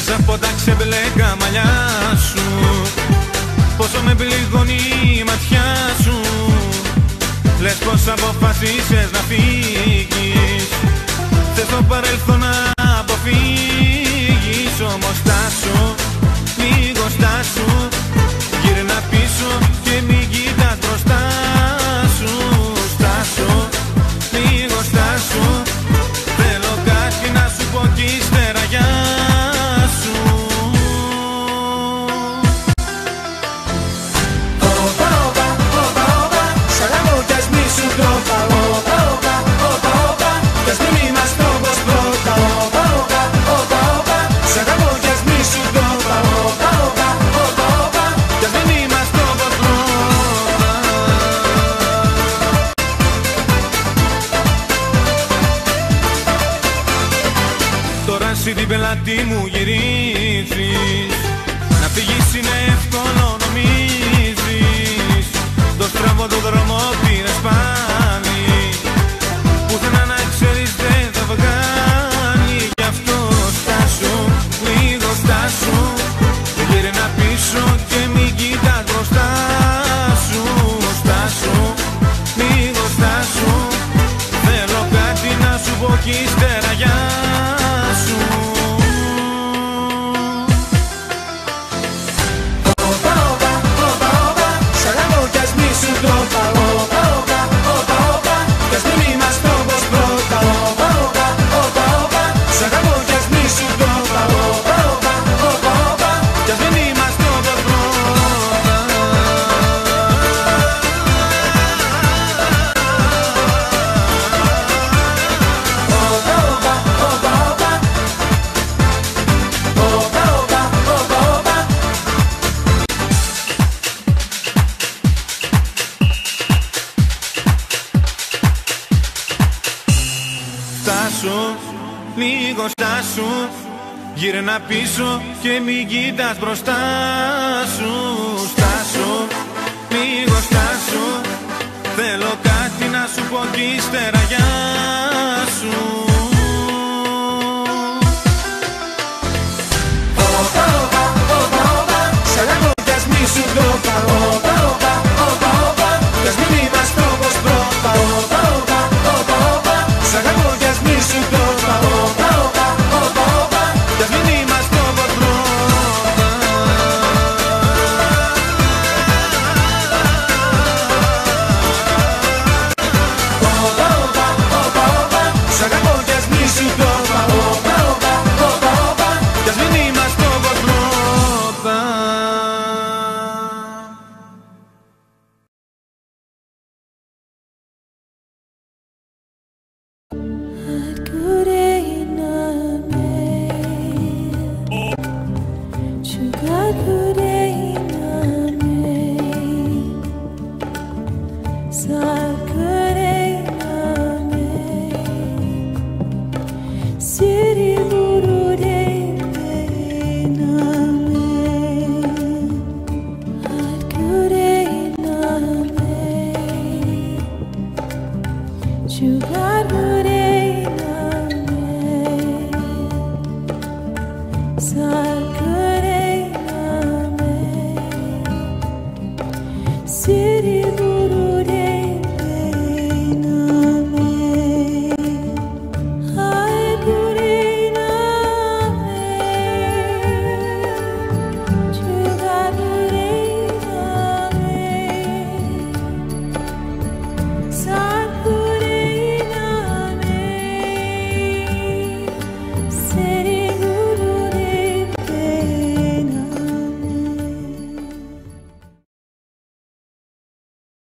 μέσα από τα ξεμπλέκα μαλλιά σου. Πόσο με πληγώνει η ματιά σου. Λες πως αποφασίσες να φύγεις. Θες το παρελθόν να αποφύγεις. Όμως στάσου, λίγο στάσου. Γύρνα πίσω και μην κοιτάς μπροστά σου. Στάσου, λίγο στάσου. Θέλω κάτι να σου πω κι ύστερα γεια σου. Όπα, όπα, όπα, όπα, σ' αγαπώ κι ας μη σου το είπα. Όπα, όπα, όπα, όπα, κι ας μην είμαστε όπως πρώτα. Όπα, όπα, όπα, όπα, σ' αγαπώ κι ας μη σου το είπα. Όπα, όπα, όπα, όπα, κι ας μην είμαστε όπως πρώτα. Τώρα εσύ την πελάτη μου γυρίζεις. Να φύγεις είναι εύκολο νομίζεις. Το στραβό το δρόμο πήρες πάλι. Πουθενά να ξέρεις δεν θα βγάλει. Γι' αυτό στάσου, λίγο στάσου. Γύρνα πίσω και μην κοιτάς μπροστά σου. Στάσου, λίγο στάσου. Θέλω κάτι να σου πω κι ύστερα γεια σου. Όπα, όπα, όπα, όπα, σ' αγαπώ κι ας μη σου το είπα. Όπα, όπα, όπα, όπα, κι ας μην είμαστε όπως πρώτα. Όπα, όπα, όπα, όπα, σ' αγαπώ κι ας μη σου το είπα. Όπα, όπα, όπα, όπα, κι ας μην είμαστε όπως πρώτα. Όπα, όπα, όπα, όπα, όπα, όπα, όπα, όπα. Στάσου, λίγο στάσου. Γύρνα πίσω και μην κοιτάς μπροστά σου. Στάσου, λίγο στάσου. Θέλω κάτι να σου πω κι ύστερα γεια σου. Όπα, όπα, όπα, όπα, σ' αγαπώ κι ας μη σου το είπα. Όπα, όπα, όπα, όπα, κι ας μην είμαστε όπως πρώτα. Όπα, όπα, όπα, όπα, σ' αγαπώ κι ας μη σου το είπα. Όπα, όπα, όπα, όπα, κι ας μην είμαστε όπως πρώτα. Όπα, όπα, όπα, όπα, σ' αγαπώ κι ας μη σου το είπα. Όπα, όπα, όπα, όπα, κι ας μην είμαστε όπως πρώτα. Good